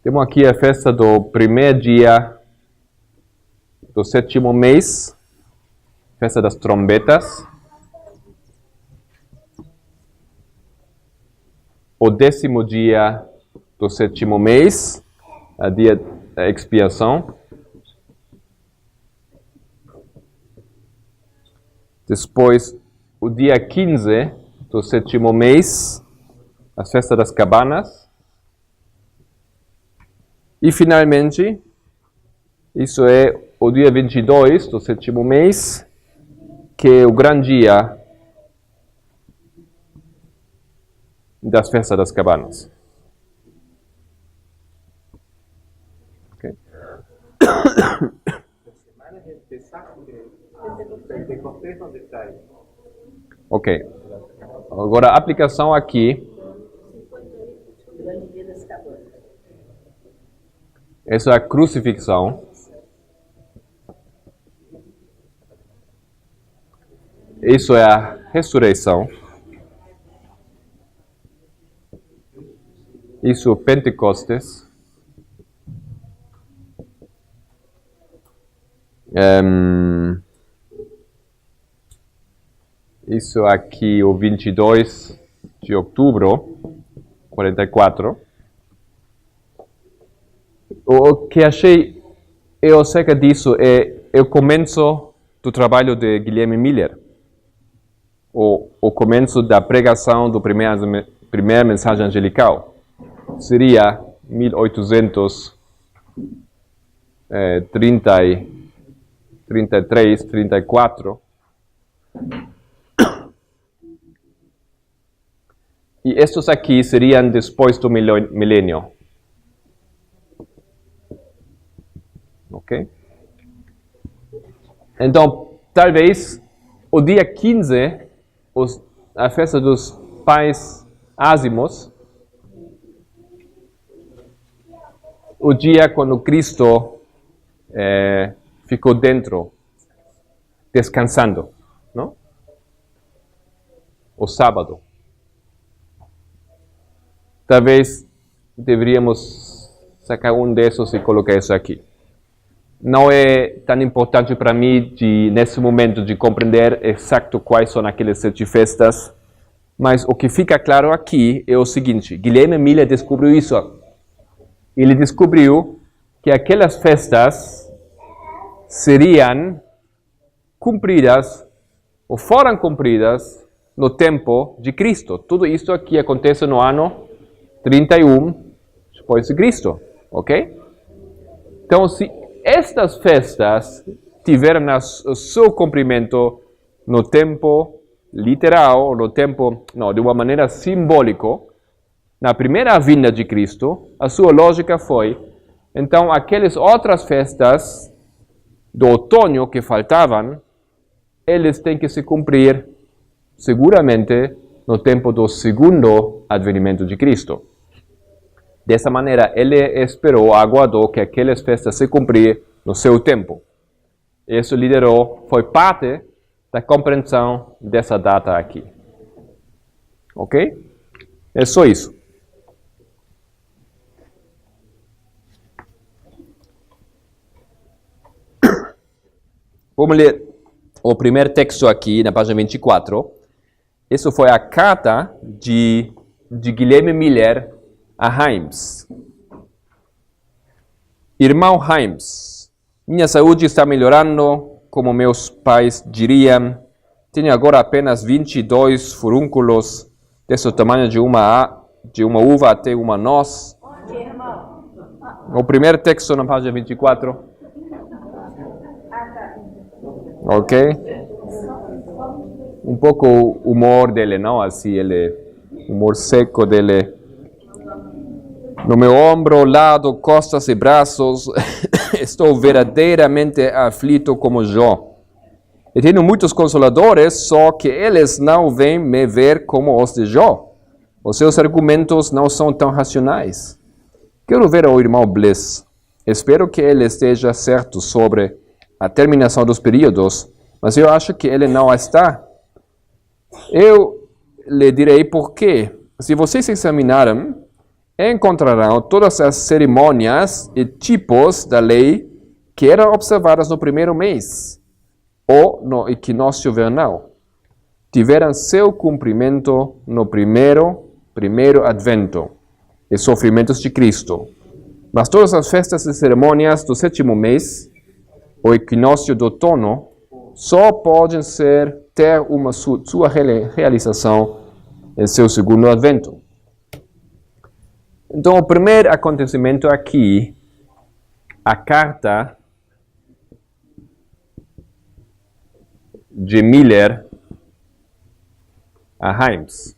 Temos aqui a festa do primeiro dia do 7º mês, festa das trombetas. O 10º dia do 7º mês, a dia da expiação. Depois, o dia 15 do 7º mês, a festa das cabanas. E, finalmente, isso é o dia 22 do 7º mês, que é o grande dia das festas das cabanas. Okay. Ok. Agora, a aplicação aqui. Essa é a crucifixão. Isso é a ressurreição. Isso é Pentecostes. Isso aqui o 22 de outubro, 44. O que achei acerca disso é o começo do trabalho de Guilherme Miller. O começo da pregação do primeira mensagem angelical. Seria 1833, 34. E estes aqui seriam depois do milênio. Ok? Então, talvez o dia 15, a festa dos pais ázimos, o dia quando Cristo ficou dentro, descansando, não? O sábado. Talvez deveríamos sacar um desses e colocar isso aqui. Não é tão importante para mim, nesse momento, de compreender exato quais são aquelas 7 festas, mas o que fica claro aqui é o seguinte: Guilherme Miller descobriu isso. Ele descobriu que aquelas festas seriam cumpridas, ou foram cumpridas, no tempo de Cristo. Tudo isso aqui acontece no ano 31 depois de Cristo, ok? Então, se estas festas tiveram o seu cumprimento no tempo literal, no tempo, não, de uma maneira simbólica, na primeira vinda de Cristo, a sua lógica foi, então, aquelas outras festas do outono que faltavam, eles têm que se cumprir seguramente no tempo do segundo advenimento de Cristo. Dessa maneira, ele esperou, aguardou que aquelas festas se cumprissem no seu tempo. Isso foi parte da compreensão dessa data aqui. Ok? É só isso. Vamos ler o primeiro texto aqui, na página 24. Isso foi a carta de Guilherme Miller a Himes. Irmão Himes, minha saúde está melhorando, como meus pais diriam. Tenho agora apenas 22 furúnculos, desse tamanho de uma uva até uma noz. O primeiro texto na página 24. Ok? Um pouco o humor dele, não? Assim, humor seco dele. No meu ombro, lado, costas e braços, estou verdadeiramente aflito como Jó. E tenho muitos consoladores, só que eles não vêm me ver como os de Jó. Os seus argumentos não são tão racionais. Quero ver o irmão Bliss. Espero que ele esteja certo sobre a terminação dos períodos, mas eu acho que ele não está. Eu lhe direi por quê. Se vocês examinarem, encontrarão todas as cerimônias e tipos da lei que eram observadas no primeiro mês, ou no equinócio vernal. Tiveram seu cumprimento no primeiro advento e sofrimentos de Cristo. Mas todas as festas e cerimônias do 7º mês, o equinócio do outono, só podem ter sua realização em seu segundo advento. Então, o primeiro acontecimento aqui, a carta de Miller a Himes.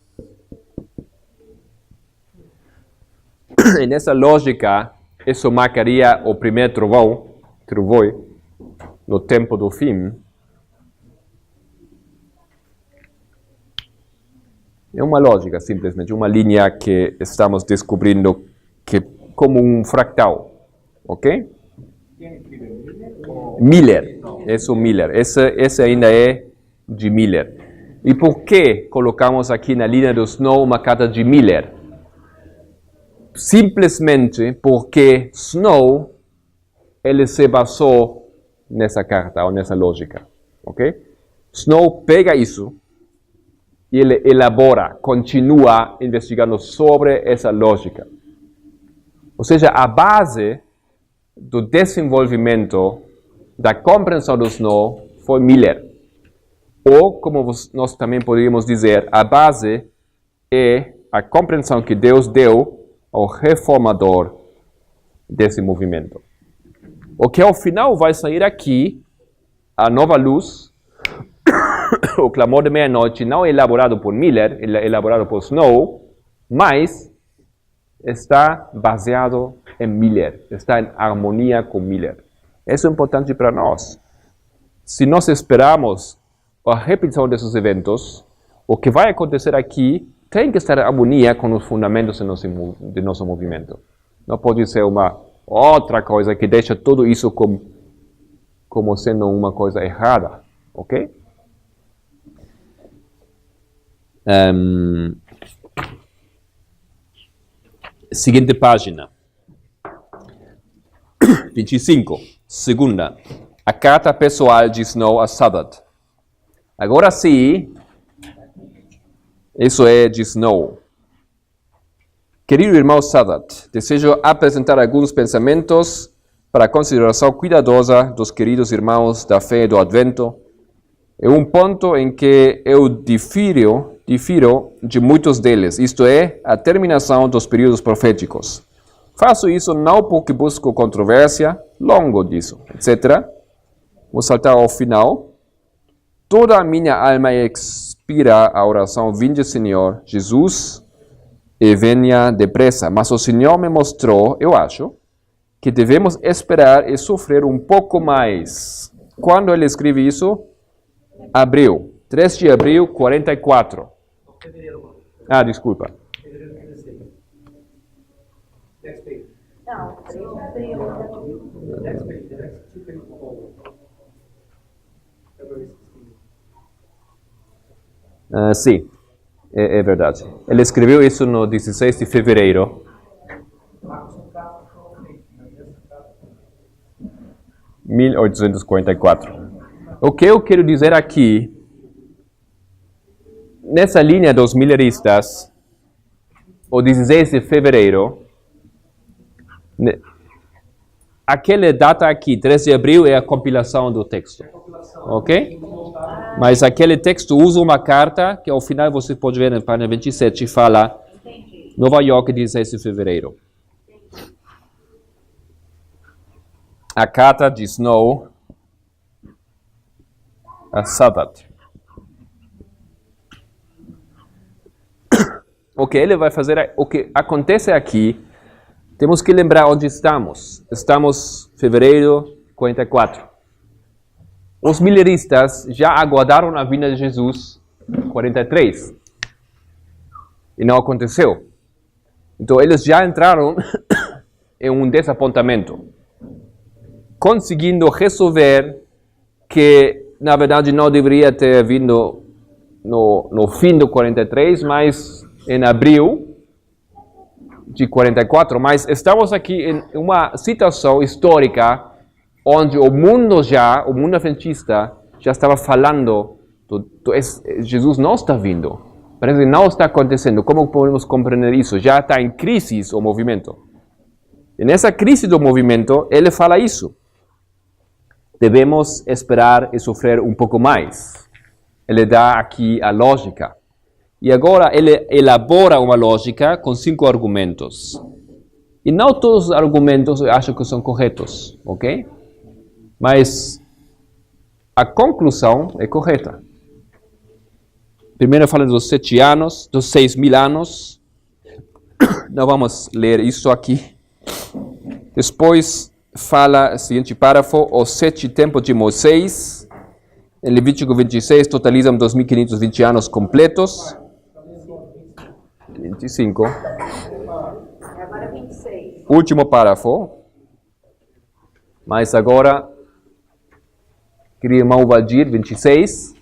E nessa lógica, isso marcaria o primeiro trovão no tempo do fim. É uma lógica, simplesmente, uma linha que estamos descobrindo que como um fractal, ok? Miller, isso Miller, esse ainda é de Miller. E por que colocamos aqui na linha do Snow uma carta de Miller? Simplesmente porque Snow, ele se basou nessa carta, ou nessa lógica, ok? Snow pega isso, e ele elabora, continua investigando sobre essa lógica. Ou seja, a base do desenvolvimento da compreensão do Snow foi Miller. Ou, como nós também poderíamos dizer, a base é a compreensão que Deus deu ao reformador desse movimento. O que ao final vai sair aqui, a nova luz, o clamor de meia-noite, não é elaborado por Miller, é elaborado por Snow, mas está baseado em Miller, está em harmonia com Miller. Isso é importante para nós. Se nós esperamos a repetição desses eventos, o que vai acontecer aqui tem que estar em harmonia com os fundamentos de nosso movimento. Não pode ser uma outra coisa que deixa tudo isso como sendo uma coisa errada, ok? Seguinte página. 25. Segunda. A carta pessoal de Snow a Sadat. Agora sim, isso é de Snow. Querido irmão Sadat, desejo apresentar alguns pensamentos para a consideração cuidadosa dos queridos irmãos da fé do Advento. É um ponto em que eu difiro de muitos deles, isto é, a terminação dos períodos proféticos. Faço isso não porque busco controvérsia, longo disso, etc. Vou saltar ao final. Toda a minha alma expira a oração: vinde, Senhor Jesus, e venha depressa. Mas o Senhor me mostrou, eu acho, que devemos esperar e sofrer um pouco mais. Quando ele escreve isso? Abril. 3 de abril, 44. Ah, desculpa. Next page. Não, 3 de abril. Next page. The next two pages forward. February 16. Sim, é verdade. Ele escreveu isso no 16 de fevereiro. 1844. O que eu quero dizer aqui, nessa linha dos mileristas, o 16 de fevereiro, aquela data aqui, 3 de abril, é a compilação do texto. Ok? Mas aquele texto usa uma carta, que ao final você pode ver na página 27, fala Nova York, 16 de fevereiro. A carta de Snow a Sadat. O que ele vai fazer, o que acontece aqui, temos que lembrar onde estamos. Estamos em fevereiro 44. Os mileristas já aguardaram a vinda de Jesus 43. E não aconteceu. Então eles já entraram em um desapontamento, conseguindo resolver que, na verdade, não deveria ter vindo no fim do 43, mas em abril de 44. Mas estamos aqui em uma situação histórica onde o mundo adventista já estava falando, Jesus não está vindo. Parece que não está acontecendo. Como podemos compreender isso? Já está em crise o movimento. E nessa crise do movimento, ele fala isso. Devemos esperar e sofrer um pouco mais. Ele dá aqui a lógica. E agora ele elabora uma lógica com 5 argumentos. E não todos os argumentos eu acho que são corretos, ok? Mas a conclusão é correta. Primeiro fala dos 7 anos, dos 6.000 anos. Não vamos ler isso aqui. Depois fala o seguinte parágrafo: os 7 tempos de Moisés, em Levítico 26, totalizam 2.520 anos completos. 25. Agora 26. Último parágrafo. Mas agora, querido irmão Valdir, 26.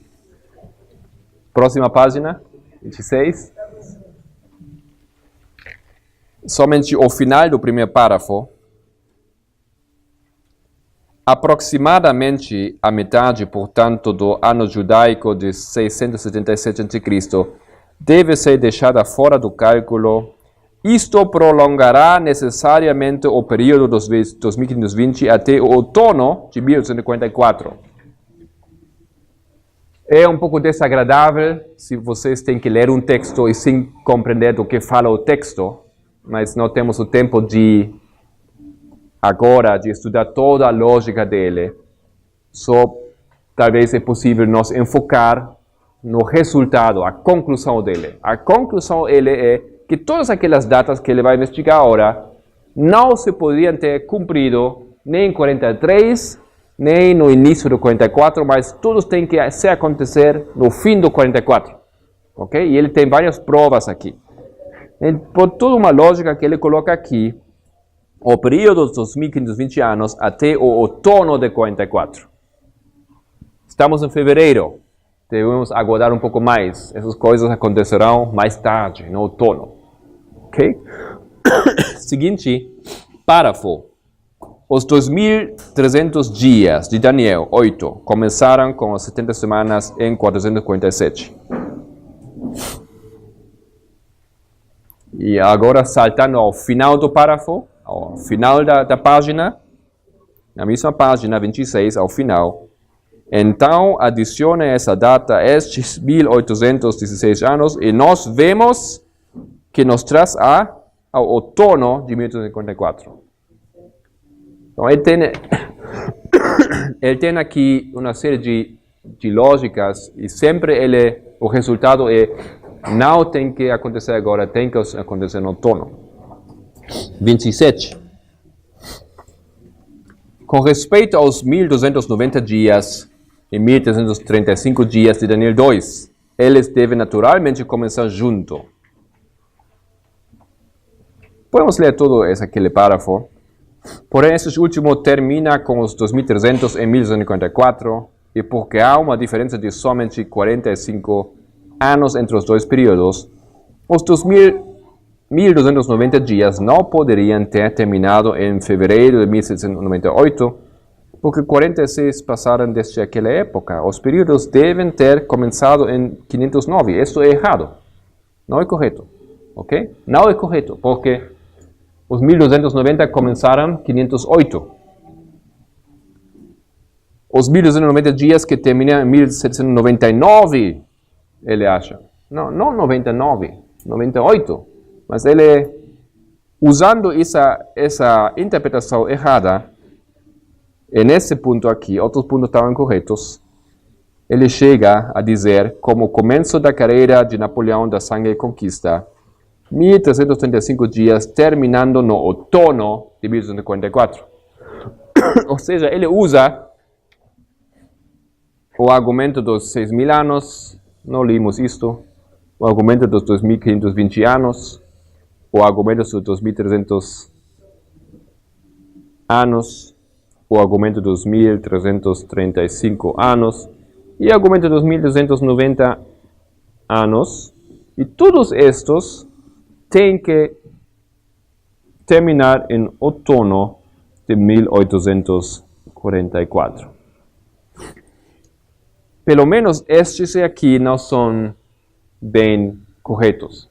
Próxima página, 26. Somente o final do primeiro parágrafo. Aproximadamente a metade, portanto, do ano judaico de 677 a.C., deve ser deixada fora do cálculo. Isto prolongará necessariamente o período dos 2520 até o outono de 1844. É um pouco desagradável se vocês têm que ler um texto e sem compreender do que fala o texto, mas não temos o tempo de agora de estudar toda a lógica dele. Só talvez é possível nos enfocar no resultado, a conclusão dele. A conclusão dele é que todas aquelas datas que ele vai investigar agora não se poderiam ter cumprido nem em 43, nem no início do 44, mas todos têm que se acontecer no fim do 44. Ok? E ele tem várias provas aqui. Por toda uma lógica que ele coloca aqui, o período dos 2.520 anos até o outono de 44. Estamos em fevereiro. Devemos aguardar um pouco mais. Essas coisas acontecerão mais tarde, no outono. Ok? Seguinte parágrafo. os 2.300 dias de Daniel 8 começaram com as 70 semanas em 447. E agora, saltando ao final do parágrafo, ao final da página, na mesma página 26, ao final, então adicione essa data, estes 1816 anos, e nós vemos que nos traz ao outono de 1854. Então, ele tem aqui uma série de lógicas, e sempre o resultado não tem que acontecer agora, tem que acontecer no outono. 27. Com respeito aos 1.290 dias e 1.335 dias de Daniel 2, eles devem naturalmente começar junto. Podemos ler todo aquele parágrafo. Porém, este último termina com os 2.300 em 1854, e porque há uma diferença de somente 45 anos entre os dois períodos, os 1.290 dias não poderiam ter terminado em fevereiro de 1798, porque 46 passaram desde aquela época. Os períodos devem ter começado em 509. Isso é errado. Não é correto. Ok? Não é correto, porque os 1.290 começaram em 508. Os 1.290 dias que terminam em 1799, ele acha. Não 99, 98. Mas ele, usando essa interpretação errada, e nesse ponto aqui, outros pontos estavam corretos, ele chega a dizer, como começo da carreira de Napoleão da Sangue e Conquista, 1.335 dias, terminando no outono de 1844. Ou seja, ele usa o argumento dos 6.000 anos, não limos isto, o argumento dos 2.520 anos, o argumento dos 2.300 anos, o argumento dos 1.335 anos e o argumento dos 1.290 anos, e todos estes têm que terminar em outono de 1844. Pelo menos estes aqui não são bem corretos.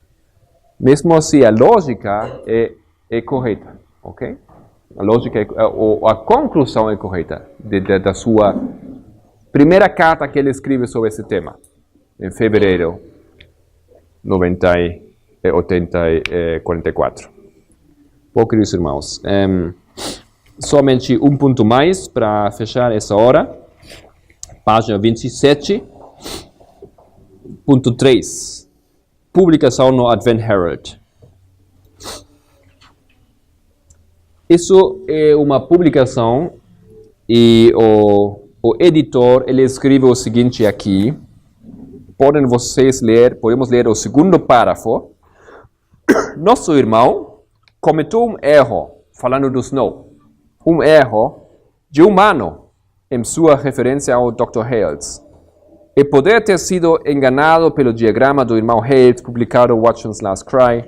Mesmo assim, a lógica é correta, ok? A lógica a conclusão é correta da sua primeira carta que ele escreve sobre esse tema, em fevereiro de 1844. Bom, queridos irmãos, somente um ponto mais para fechar essa hora. Página 27, ponto 3. Publicação no Advent Herald. Isso é uma publicação e o editor ele escreve o seguinte aqui. Podemos ler o segundo parágrafo. Nosso irmão cometeu um erro, falando do Snow. Um erro de humano em sua referência ao Dr. Hales. E poder ter sido enganado pelo diagrama do irmão Hales, publicado em Watchman's Last Cry,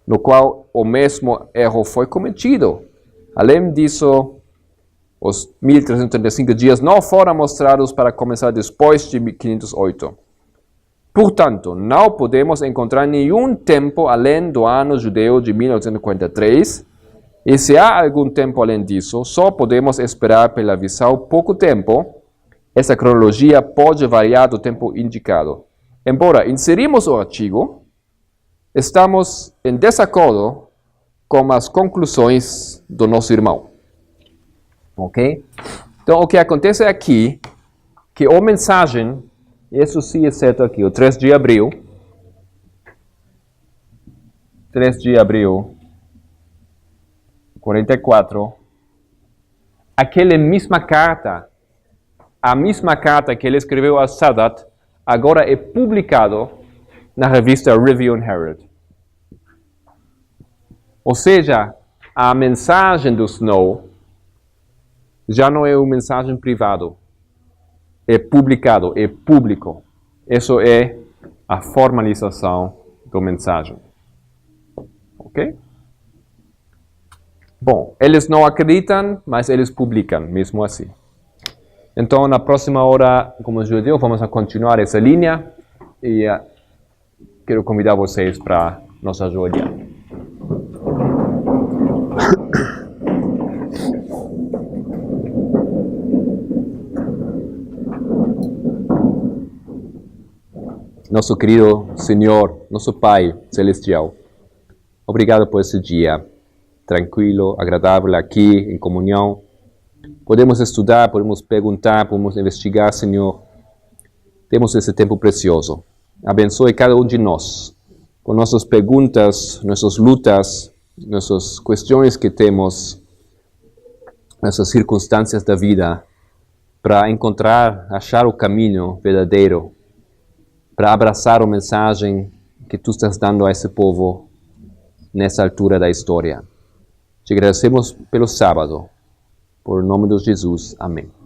no qual o mesmo erro foi cometido. Além disso, os 1.335 dias não foram mostrados para começar depois de 508. Portanto, não podemos encontrar nenhum tempo além do ano judeu de 1943, e se há algum tempo além disso, só podemos esperar pela visão pouco tempo. Essa cronologia pode variar do tempo indicado. Embora inserimos o artigo, estamos em desacordo com as conclusões do nosso irmão. Ok? Então, o que acontece aqui, que a mensagem, isso sim é certo aqui, o 3 de abril, 44, aquela mesma carta, a mesma carta que ele escreveu a Sadat, agora é publicado na revista Review and Herald. Ou seja, a mensagem do Snow já não é uma mensagem privada, é publicado, é público. Isso é a formalização da mensagem. Ok? Bom, eles não acreditam, mas eles publicam, mesmo assim. Então, na próxima hora, como eu disse, vamos a continuar essa linha e quero convidar vocês para nos ajudar. Nosso querido Senhor, nosso Pai Celestial, obrigado por esse dia tranquilo, agradável aqui, em comunhão. Podemos estudar, podemos perguntar, podemos investigar, Senhor. Temos esse tempo precioso. Abençoe cada um de nós, com nossas perguntas, nossas lutas, nossas questões que temos, nossas circunstâncias da vida, para achar o caminho verdadeiro, para abraçar a mensagem que Tu estás dando a esse povo nessa altura da história. Te agradecemos pelo sábado. Por nome de Jesus. Amém.